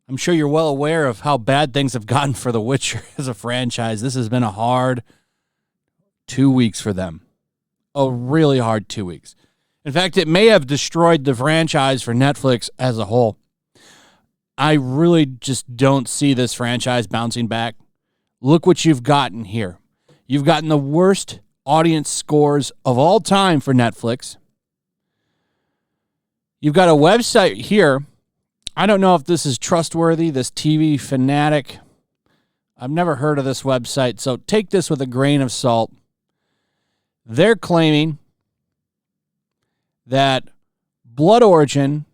I'm sure you're well aware of how bad things have gotten for The Witcher as a franchise. This has been a hard 2 weeks for them. A really hard 2 weeks. In fact, it may have destroyed the franchise for Netflix as a whole. I really just don't see this franchise bouncing back. Look what you've gotten here. You've gotten the worst audience scores of all time for Netflix. You've got a website here. I don't know if this is trustworthy, this TV Fanatic. I've never heard of this website, so take this with a grain of salt. They're claiming that Blood Origin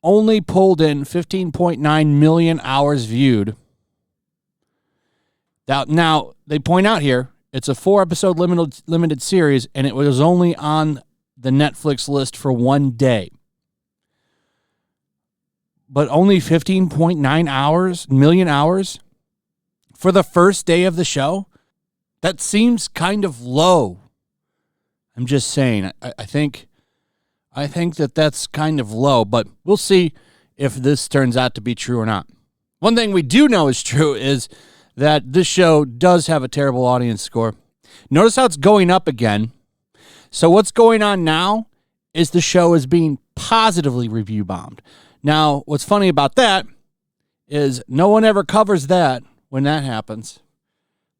only pulled in 15.9 million hours viewed. Now, they point out here, it's a 4-episode limited series, and it was only on the Netflix list for 1 day. But only 15.9 million hours for the first day of the show? That seems kind of low. I'm just saying, I think that that's kind of low, but we'll see if this turns out to be true or not. One thing we do know is true is that this show does have a terrible audience score. Notice how it's going up again. So what's going on now is the show is being positively review bombed. Now, what's funny about that is no one ever covers that when that happens.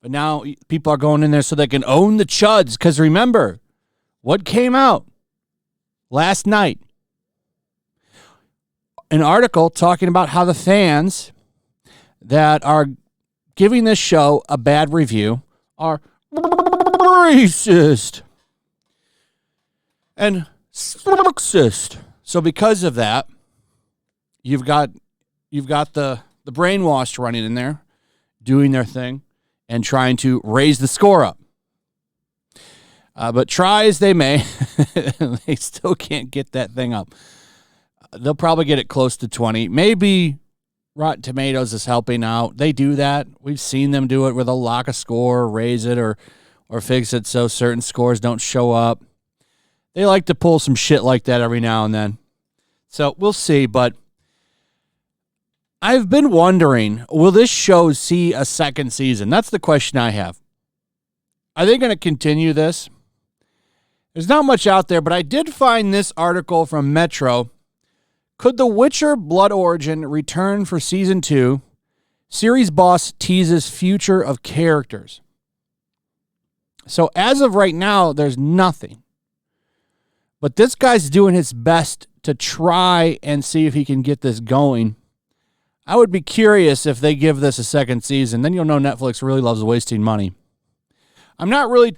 But now people are going in there so they can own the chuds. Because remember, what came out last night? An article talking about how the fans that are giving this show a bad review are racist and sexist. So because of that, you've got the brainwashed running in there, doing their thing, and trying to raise the score up. But try as they may, they still can't get that thing up. They'll probably get it close to 20. Maybe Rotten Tomatoes is helping out. They do that. We've seen them do it where they'll lock a score, or raise it, or fix it so certain scores don't show up. They like to pull some shit like that every now and then. So we'll see, but I've been wondering, will this show see a second season? That's the question I have. Are they going to continue this? There's not much out there, but I did find this article from Metro. Could The Witcher Blood Origin return for season 2? Series boss teases future of characters. So as of right now, there's nothing. But this guy's doing his best to try and see if he can get this going. I would be curious if they give this a second season. Then you'll know Netflix really loves wasting money. I'm not really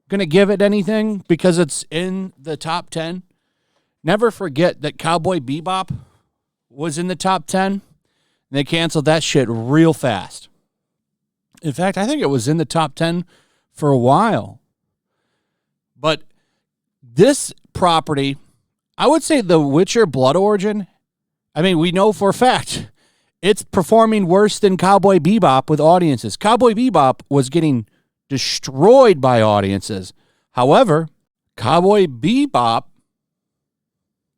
going to give it anything because it's in the top 10. Never forget that Cowboy Bebop was in the top 10. And they canceled that shit real fast. In fact, I think it was in the top 10 for a while. But this property, I would say The Witcher Blood Origin, I mean, we know for a fact it's performing worse than Cowboy Bebop with audiences. Cowboy Bebop was getting destroyed by audiences. However, Cowboy Bebop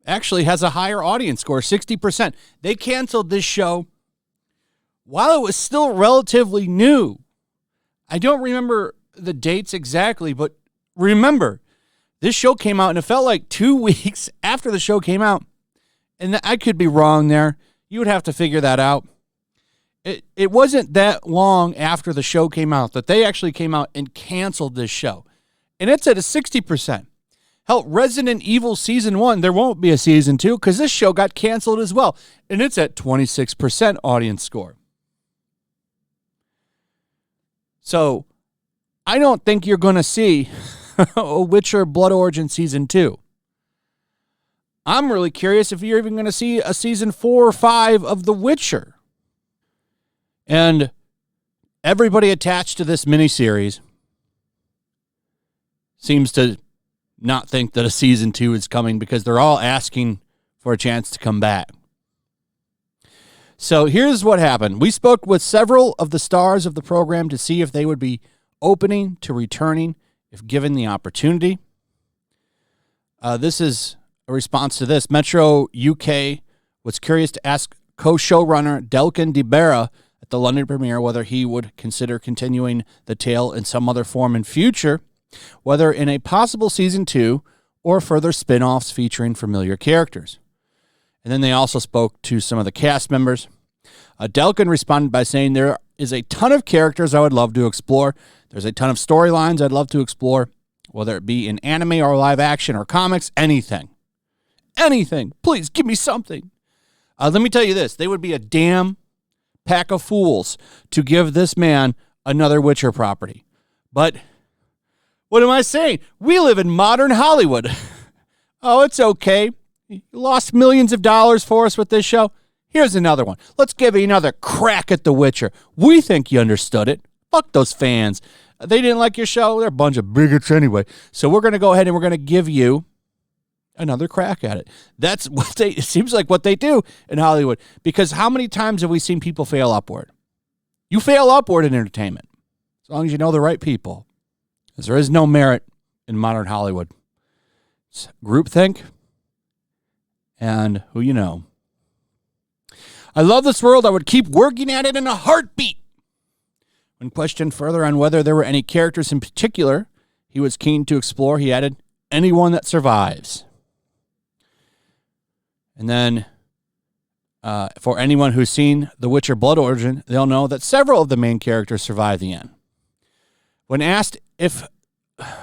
actually has a higher audience score, 60%. They canceled this show while it was still relatively new. I don't remember the dates exactly, but remember, this show came out and it felt like 2 weeks after the show came out. And I could be wrong there. You would have to figure that out. It wasn't that long after the show came out that they actually came out and canceled this show. And it's at a 60%. Hell, Resident Evil Season 1, there won't be a Season 2 because this show got canceled as well. And it's at 26% audience score. So, I don't think you're going to see a Witcher Blood Origin Season 2. I'm really curious if you're even going to see a season 4 or 5 of The Witcher. And everybody attached to this miniseries seems to not think that a season 2 is coming because they're all asking for a chance to come back. So here's what happened. We spoke with several of the stars of the program to see if they would be opening to returning if given the opportunity. This is a response to this. Metro UK was curious to ask co-showrunner Delkin DeBera at the London premiere whether he would consider continuing the tale in some other form in future, whether in a possible season 2 or further spin-offs featuring familiar characters. And then they also spoke to some of the cast members. Delkin responded by saying, there is a ton of characters I would love to explore. There's a ton of storylines I'd love to explore, whether it be in anime or live action or comics, anything. Anything. Please give me something. Let me tell you this. They would be a damn pack of fools to give this man another Witcher property. But what am I saying? We live in modern Hollywood. Oh, it's okay. You lost millions of dollars for us with this show. Here's another one. Let's give you another crack at The Witcher. We think you understood it. Fuck those fans. They didn't like your show. They're a bunch of bigots anyway. So we're going to go ahead and we're going to give you another crack at it. That's what it seems like what they do in Hollywood. Because how many times have we seen people fail upward? You fail upward in entertainment, as long as you know the right people. Because there is no merit in modern Hollywood. It's groupthink and who you know. I love this world. I would keep working at it in a heartbeat. When questioned further on whether there were any characters in particular he was keen to explore, he added, anyone that survives. And then, for anyone who's seen The Witcher Blood Origin, they'll know that several of the main characters survive the end. When asked if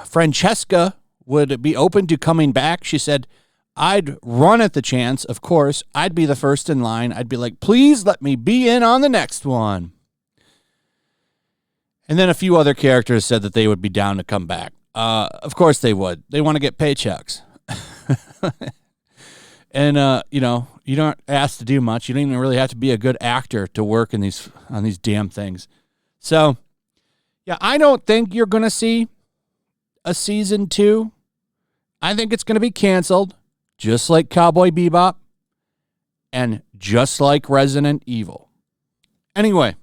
Francesca would be open to coming back, she said, I'd run at the chance, of course. I'd be the first in line. I'd be like, please let me be in on the next one. And then a few other characters said that they would be down to come back. Of course they would. They want to get paychecks. And, you know, you don't ask to do much. You don't even really have to be a good actor to work in on these damn things. So, yeah, I don't think you're going to see a season 2. I think it's going to be canceled, just like Cowboy Bebop and just like Resident Evil. Anyway,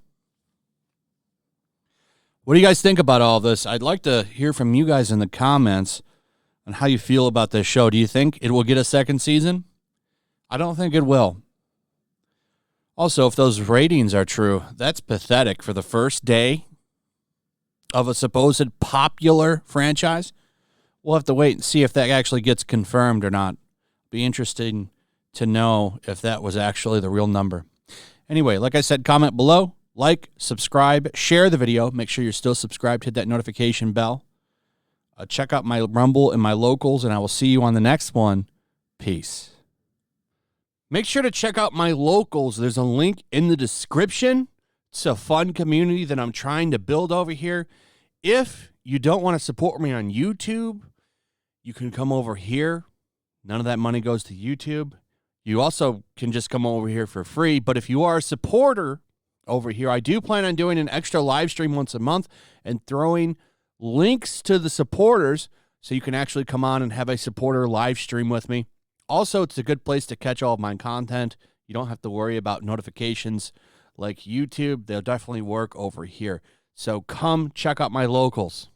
what do you guys think about all this? I'd like to hear from you guys in the comments on how you feel about this show. Do you think it will get a second season? I don't think it will. Also, if those ratings are true, that's pathetic for the first day of a supposed popular franchise. We'll have to wait and see if that actually gets confirmed or not. Be interesting to know if that was actually the real number. Anyway, like I said, comment below, like, subscribe, share the video. Make sure you're still subscribed. Hit that notification bell. Check out my Rumble and my locals, and I will see you on the next one. Peace. Make sure to check out my locals. There's a link in the description. It's a fun community that I'm trying to build over here. If you don't want to support me on YouTube, you can come over here. None of that money goes to YouTube. You also can just come over here for free. But if you are a supporter over here, I do plan on doing an extra live stream once a month and throwing links to the supporters so you can actually come on and have a supporter live stream with me. Also, it's a good place to catch all of my content. You don't have to worry about notifications like YouTube. They'll definitely work over here. So come check out my locals.